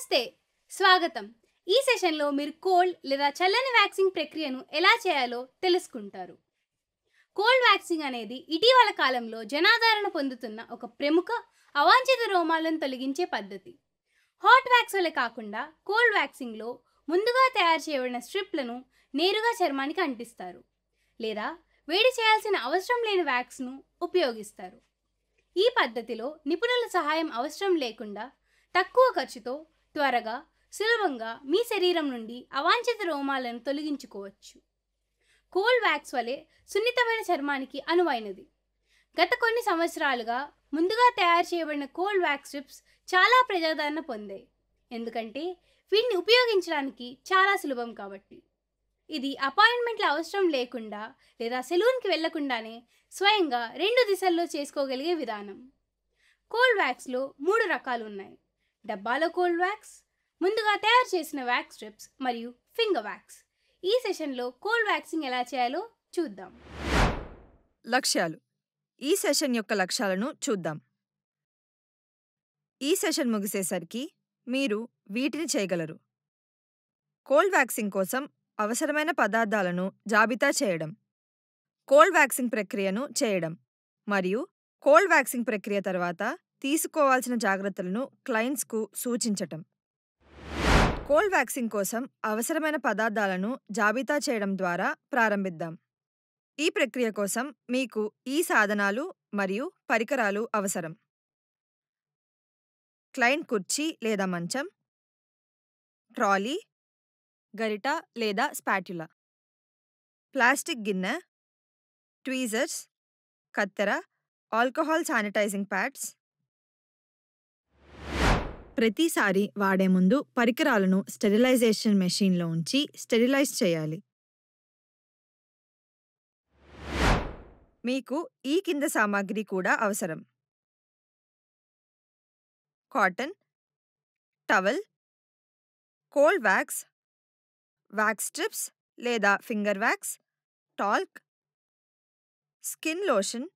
నమస్తే! స్వాగతం. ఈ సెషన్‌లో మీరు కోల్డ్ లేదా చల్లని వ్యాక్సింగ్ ప్రక్రియను ఎలా చేయాలో తెలుసుకుంటారు. కోల్డ్ వ్యాక్సింగ్ అనేది ఇటీవల కాలంలో జనాదరణ పొందుతున్న ఒక ప్రముఖ అవాంఛిత రోమాలను తొలగించే పద్ధతి. హాట్ వ్యాక్స్ వలె కాకుండా కోల్డ్ వ్యాక్సింగ్‌లో ముందుగా తయారు చేయబడిన స్ట్రిప్‌లను నేరుగా చర్మానికి అంటిస్తారు. లేదా వేడి చేయాల్సిన అవసరం లేని వ్యాక్స్‌ను ఉపయోగిస్తారు. ఈ పద్ధతిలో నిపుణుల సహాయం అవసరం లేకుండా తక్కువ ఖర్చుతో త్వరగా, సులభంగా మీ శరీరం నుండి అవాంఛిత రోమాలను తొలగించుకోవచ్చు. కోల్డ్ వ్యాక్స్ వలె సున్నితమైన చర్మానికి అనువైనది. గత కొన్ని సంవత్సరాలుగా ముందుగా తయారు చేయబడిన కోల్డ్ వ్యాక్స్ స్ట్రిప్స్ చాలా ప్రజాదరణ పొందాయి. ఎందుకంటే వీటిని ఉపయోగించడానికి చాలా సులభం కాబట్టి. ఇది అపాయింట్మెంట్ల అవసరం లేకుండా లేదా సెలూన్కి వెళ్లకుండానే స్వయంగా 2 దిశల్లో చేసుకోగలిగే విధానం. కోల్డ్ వ్యాక్స్లో 3 రకాలు ఉన్నాయి. డబ్బాలో కోల్డ్ వ్యాక్స్, ముందుగా తయారు చేసిన వ్యాక్స్ స్ట్రిప్స్ మరియు ఫింగర్ వ్యాక్స్. ఈ సెషన్లో కోల్డ్ వ్యాక్సింగ్ ఎలా చేయాలో చూద్దాం. లక్ష్యాలు. ఈ సెషన్ యొక్క లక్ష్యాలను చూద్దాం. ఈ సెషన్ ముగిసేసరికి మీరు వీటిని చేయగలరు: కోల్డ్ వ్యాక్సింగ్ కోసం అవసరమైన పదార్థాలను జాబితా చేయడం, కోల్డ్ వ్యాక్సింగ్ ప్రక్రియను చేయడం, మరియు కోల్డ్ వ్యాక్సింగ్ ప్రక్రియ తర్వాత తీసుకోవాల్సిన జాగ్రత్తలను క్లయింట్స్కు సూచించటం. కోల్డ్ వ్యాక్సింగ్ కోసం అవసరమైన పదార్థాలను జాబితా చేయడం ద్వారా ప్రారంభిద్దాం. ఈ ప్రక్రియ కోసం మీకు ఈ సాధనాలు మరియు పరికరాలు అవసరం: క్లయింట్ కుర్చీ లేదా మంచం, ట్రాలీ, గరిట లేదా స్పాట్యులా, ప్లాస్టిక్ గిన్నె, ట్వీజర్స్, కత్తెర, ఆల్కహాల్ శానిటైజింగ్ ప్యాడ్స్. ప్రతిసారి వాడే ముందు పరికరాలను స్టెరిలైజేషన్ మెషీన్లో ఉంచి స్టెరిలైజ్ చేయాలి. మీకు ఈ కింద సామాగ్రి కూడా అవసరం: cotton, towel, cold wax, wax strips లేదా finger wax, talc, skin lotion,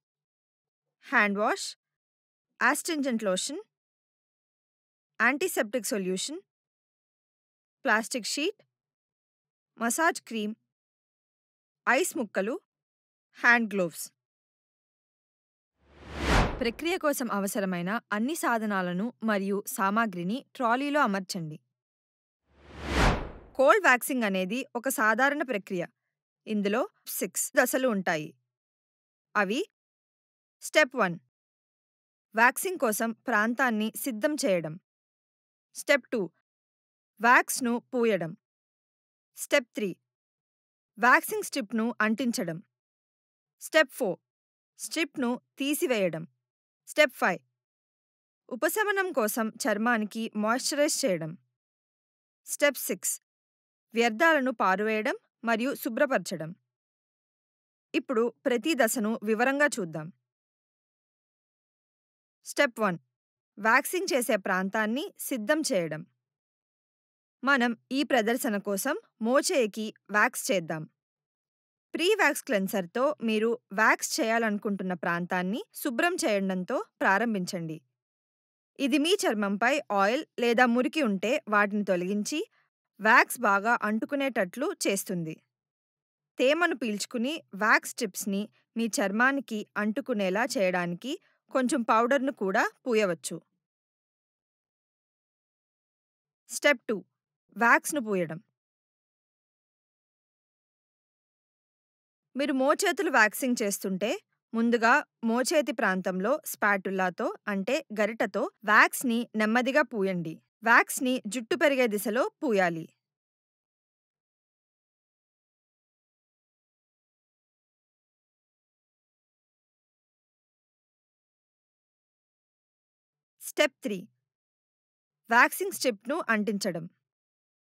hand wash, astringent lotion, antiseptic solution, plastic sheet, massage cream, ice ముక్కలు, హ్యాండ్ గ్లోవ్స్. ప్రక్రియ కోసం అవసరమైన అన్ని సాధనాలను మరియు సామాగ్రిని ట్రాలీలో అమర్చండి. కోల్డ్ వ్యాక్సింగ్ అనేది ఒక సాధారణ ప్రక్రియ. ఇందులో 6 దశలు ఉంటాయి. అవి: స్టెప్ 1 వ్యాక్సింగ్ కోసం ప్రాంతాన్ని సిద్ధం చేయడం. స్టెప్ 2 వ్యాక్స్ను పూయడం. స్టెప్ 3 వ్యాక్సింగ్ స్ట్రిప్ను అంటించడం. స్టెప్ 4 స్ట్రిప్ను తీసివేయడం. స్టెప్ 5 ఉపశమనం కోసం చర్మానికి మాయిశ్చరైజ్ చేయడం. స్టెప్ 6 వ్యర్థాలను పారువేయడం మరియు శుభ్రపరచడం. ఇప్పుడు ప్రతి దశను వివరంగా చూద్దాం. స్టెప్ 1 వ్యాక్సింగ్ చేసే ప్రాంతాన్ని సిద్ధం చేయడం. మనం ఈ ప్రదర్శన కోసం మోచేయికి వ్యాక్స్ చేద్దాం. ప్రీ వ్యాక్స్ క్లెన్సర్తో మీరు వ్యాక్స్ చేయాలనుకుంటున్న ప్రాంతాన్ని శుభ్రం చేయడంతో ప్రారంభించండి. ఇది మీ చర్మంపై ఆయిల్ లేదా మురికి ఉంటే వాటిని తొలగించి వ్యాక్స్ బాగా అంటుకునేటట్లు చేస్తుంది. తేమను పీల్చుకుని వ్యాక్స్ స్ట్రిప్స్ని మీ చర్మానికి అంటుకునేలా చేయడానికి కొంచెం పౌడర్ను కూడా పూయవచ్చు. స్టెప్ 2 వ్యాక్స్ను పూయడం. మీరు మోచేతులు వ్యాక్సింగ్ చేస్తుంటే ముందుగా మోచేతి ప్రాంతంలో స్పాటులాతో అంటే గరిటతో వ్యాక్స్ని నెమ్మదిగా పూయండి. వ్యాక్స్ని జుట్టు పెరిగే దిశలో పూయాలి. స్టెప్ 3 వ్యాక్సింగ్ స్ట్రిప్ను అంటించడం.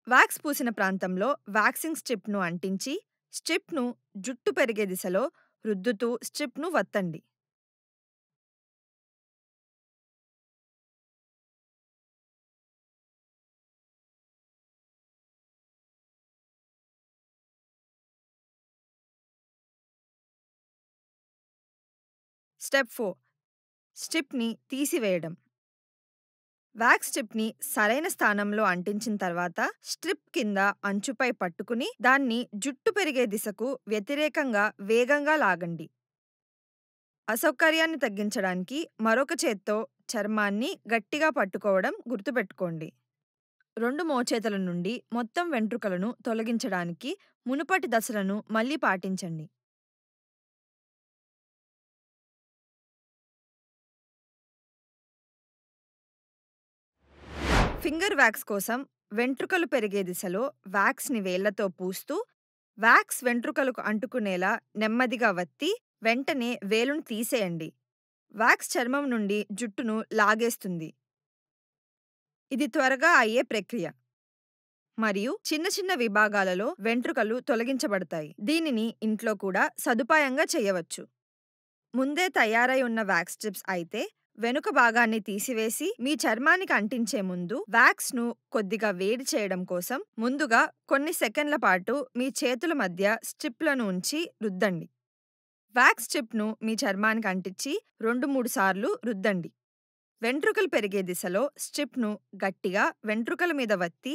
వ్యాక్స్ పూసిన ప్రాంతంలో వ్యాక్సింగ్ స్ట్రిప్ను అంటించి స్ట్రిప్ను జుట్టు పెరిగే దిశలో రుద్దుతూ స్ట్రిప్ను వత్తండి. స్టెప్ 4 స్ట్రిప్ని తీసివేయడం. వ్యాక్స్ స్ట్రిప్‌ని సరైన స్థానంలో అంటించిన తర్వాత స్ట్రిప్ కింద అంచుపై పట్టుకుని దాన్ని జుట్టు పెరిగే దిశకు వ్యతిరేకంగా వేగంగా లాగండి. అసౌకర్యాన్ని తగ్గించడానికి మరొక చేత్తో చర్మాన్ని గట్టిగా పట్టుకోవడం గుర్తుపెట్టుకోండి. 2 మోచేతుల నుండి మొత్తం వెంట్రుకలను తొలగించడానికి మునుపటి దశలను మళ్ళీ పాటించండి. ఫింగర్ వ్యాక్స్ కోసం వెంట్రుకలు పెరిగే దిశలో వ్యాక్స్‌ని వేళ్లతో పూస్తూ, వ్యాక్స్ వెంట్రుకలకు అంటుకునేలా నెమ్మదిగా వత్తి, వెంటనే వేలును తీసేయండి. వ్యాక్స్ చర్మం నుండి జుట్టును లాగేస్తుంది. ఇది త్వరగా అయ్యే ప్రక్రియ మరియు చిన్న చిన్న విభాగాలలో వెంట్రుకలు తొలగించబడతాయి. దీనిని ఇంట్లో కూడా సదుపాయంగా చేయవచ్చు. ముందే తయారై ఉన్న వ్యాక్స్ స్ట్రిప్స్ అయితే వెనుక భాగాన్ని తీసివేసి మీ చర్మానికి అంటించే ముందు వ్యాక్స్‌ను కొద్దిగా వేడి చేయడం కోసం ముందుగా కొన్ని సెకన్ల పాటు మీ చేతుల మధ్య స్ట్రిప్‌లను ఉంచి రుద్దండి. వ్యాక్స్ స్ట్రిప్‌ను మీ చర్మానికి అంటించి 2-3 సార్లు రుద్దండి. వెంట్రుకలు పెరిగే దిశలో స్ట్రిప్‌ను గట్టిగా వెంట్రుకల మీద వత్తి,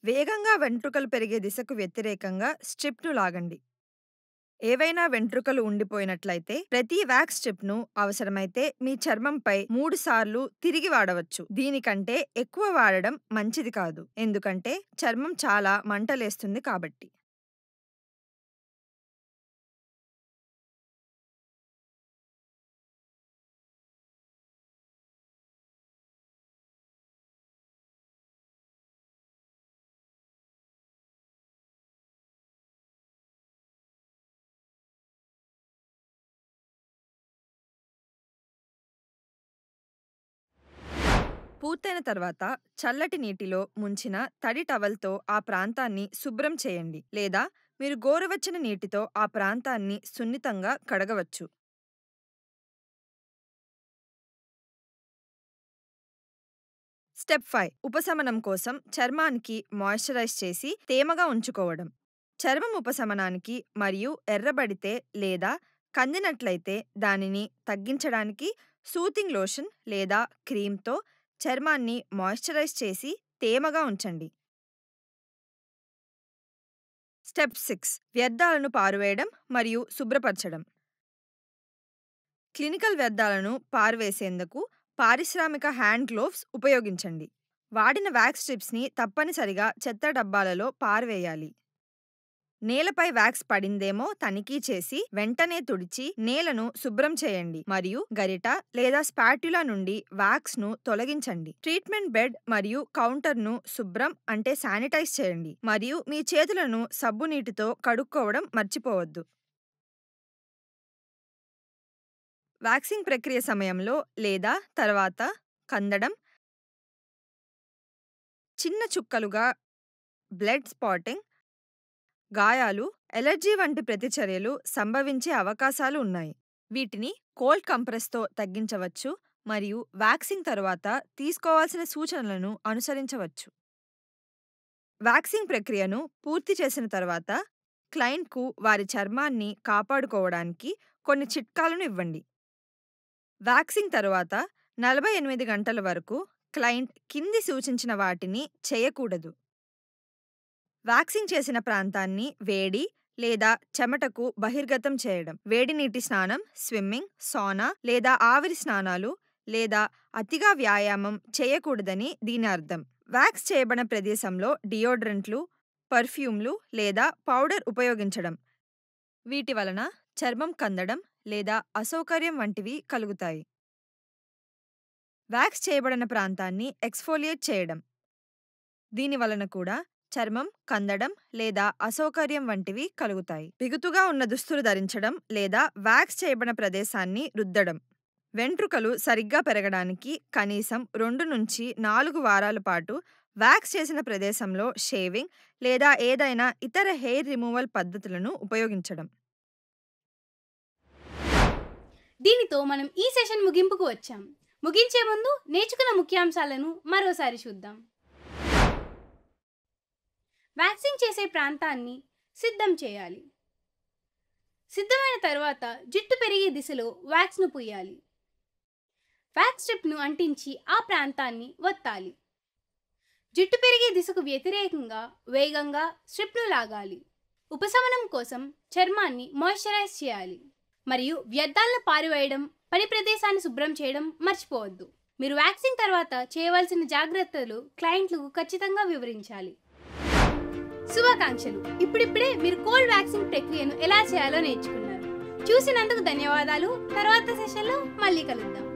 వేగంగా వెంట్రుకలు పెరిగే దిశకు వ్యతిరేకంగా స్ట్రిప్‌ను లాగండి. ఏవైనా వెంట్రుకలు ఉండిపోయినట్లయితే ప్రతి వ్యాక్స్ స్ట్రిప్‌ను అవసరమైతే మీ చర్మంపై 3 సార్లు తిరిగి వాడవచ్చు. దీనికంటే ఎక్కువ వాడడం మంచిది కాదు. ఎందుకంటే చర్మం చాలా మంటలేస్తుంది కాబట్టి. పూర్తయిన తర్వాత చల్లటి నీటిలో ముంచిన తడి టవల్‌తో ఆ ప్రాంతాన్ని శుభ్రం చేయండి, లేదా మీరు గోరువెచ్చని నీటితో ఆ ప్రాంతాన్ని సున్నితంగా కడగవచ్చు. స్టెప్ 5 ఉపశమనం కోసం చర్మానికి మాయిశ్చరైజ్ చేసి తేమగా ఉంచుకోవడం. చర్మం ఉపశమనానికి మరియు ఎర్రబడితే లేదా కందినట్లయితే దానిని తగ్గించడానికి సూతింగ్ లోషన్ లేదా క్రీమ్‌తో చర్మాన్ని మాయిశ్చరైజ్ చేసి తేమగా ఉంచండి. స్టెప్ 6 వ్యర్థాలను పారవేయడం మరియు శుభ్రపరచడం. క్లినికల్ వ్యర్థాలను పారవేసేందుకు పారిశ్రామిక హ్యాండ్ గ్లోవ్స్ ఉపయోగించండి. వాడిన వ్యాక్స్ స్ట్రిప్స్‌ని తప్పనిసరిగా చెత్త డబ్బాలలో పారవేయాలి. నేలపై వ్యాక్స్ పడిందేమో తనిఖీ చేసి వెంటనే తుడిచి నేలను శుభ్రం చేయండి మరియు గరిట లేదా స్పాట్యులా నుండి వ్యాక్స్‌ను తొలగించండి. ట్రీట్మెంట్ బెడ్ మరియు కౌంటర్‌ను శుభ్రం అంటే శానిటైజ్ చేయండి మరియు మీ చేతులను సబ్బు నీటితో కడుక్కోవడం మర్చిపోవద్దు. వ్యాక్సింగ్ ప్రక్రియ సమయంలో లేదా తర్వాత కందడం, చిన్న చుక్కలుగా బ్లడ్ స్పాటింగ్, గాయాలు, ఎలర్జీ వంటి ప్రతిచర్యలు సంభవించే అవకాశాలు ఉన్నాయి. వీటిని కోల్డ్ కంప్రెస్‌తో తగ్గించవచ్చు మరియు వ్యాక్సింగ్ తరువాత తీసుకోవాల్సిన సూచనలను అనుసరించవచ్చు. వ్యాక్సింగ్ ప్రక్రియను పూర్తి చేసిన తర్వాత క్లయింట్‌కు వారి చర్మాన్ని కాపాడుకోవడానికి కొన్ని చిట్కాలను ఇవ్వండి. వ్యాక్సింగ్ తరువాత 48 గంటల వరకు క్లయింట్ కింది సూచించిన వాటిని చేయకూడదు. వ్యాక్సింగ్ చేసిన ప్రాంతాన్ని వేడి లేదా చెమటకు బహిర్గతం చేయడం. వేడి నీటి స్నానం, స్విమ్మింగ్, సానా లేదా ఆవిరి స్నానాలు లేదా అతిగా వ్యాయామం చేయకూడదని దీని అర్థం. వ్యాక్స్ చేయబడిన ప్రదేశంలో డియోడ్రెంట్లు, పర్ఫ్యూమ్లు లేదా పౌడర్ ఉపయోగించడం. వీటి వలన చర్మం కందడం లేదా అసౌకర్యం వంటివి కలుగుతాయి. వ్యాక్స్ చేయబడిన ప్రాంతాన్ని ఎక్స్ఫోలియేట్ చేయడం. దీని వలన కూడా చర్మం కందడం లేదా అసౌకర్యం వంటివి కలుగుతాయి. బిగుతుగా ఉన్న దుస్తులు ధరించడం లేదా వ్యాక్స్ చేయబడిన ప్రదేశాన్ని రుద్దడం. వెంట్రుకలు సరిగ్గా పెరగడానికి కనీసం 2-4 వారాల పాటు వ్యాక్స్ చేసిన ప్రదేశంలో షేవింగ్ లేదా ఏదైనా ఇతర హెయిర్ రిమూవల్ పద్ధతులను ఉపయోగించడం. దీనితో మనం ఈ సెషన్ ముగింపుకు వచ్చాం. ముగించే ముందు నేర్చుకున్న ముఖ్యాంశాలను మరోసారి చూద్దాం. వ్యాక్సింగ్ చేసే ప్రాంతాన్ని సిద్ధం చేయాలి. సిద్ధమైన తర్వాత జుట్టు పెరిగే దిశలో వ్యాక్స్ను పూయాలి. వ్యాక్స్ స్ట్రిప్ను అంటించి ఆ ప్రాంతాన్ని ఒత్తాలి. జుట్టు పెరిగే దిశకు వ్యతిరేకంగా వేగంగా స్ట్రిప్ను లాగాలి. ఉపశమనం కోసం చర్మాన్ని మాయిశ్చరైజ్ చేయాలి మరియు వ్యర్థాలను పారివేయడం, పని ప్రదేశాన్ని శుభ్రం చేయడం మర్చిపోవద్దు. మీరు వ్యాక్సింగ్ తర్వాత చేయవలసిన జాగ్రత్తలు క్లయింట్లకు ఖచ్చితంగా వివరించాలి. శుభాకాంక్షలు! ఇప్పుడిప్పుడే మీరు కోల్డ్ వ్యాక్సింగ్ ప్రక్రియను ఎలా చేయాలో నేర్చుకున్నారు. చూసినందుకు ధన్యవాదాలు. తర్వాత సెషన్లో మళ్ళీ కలుద్దాం.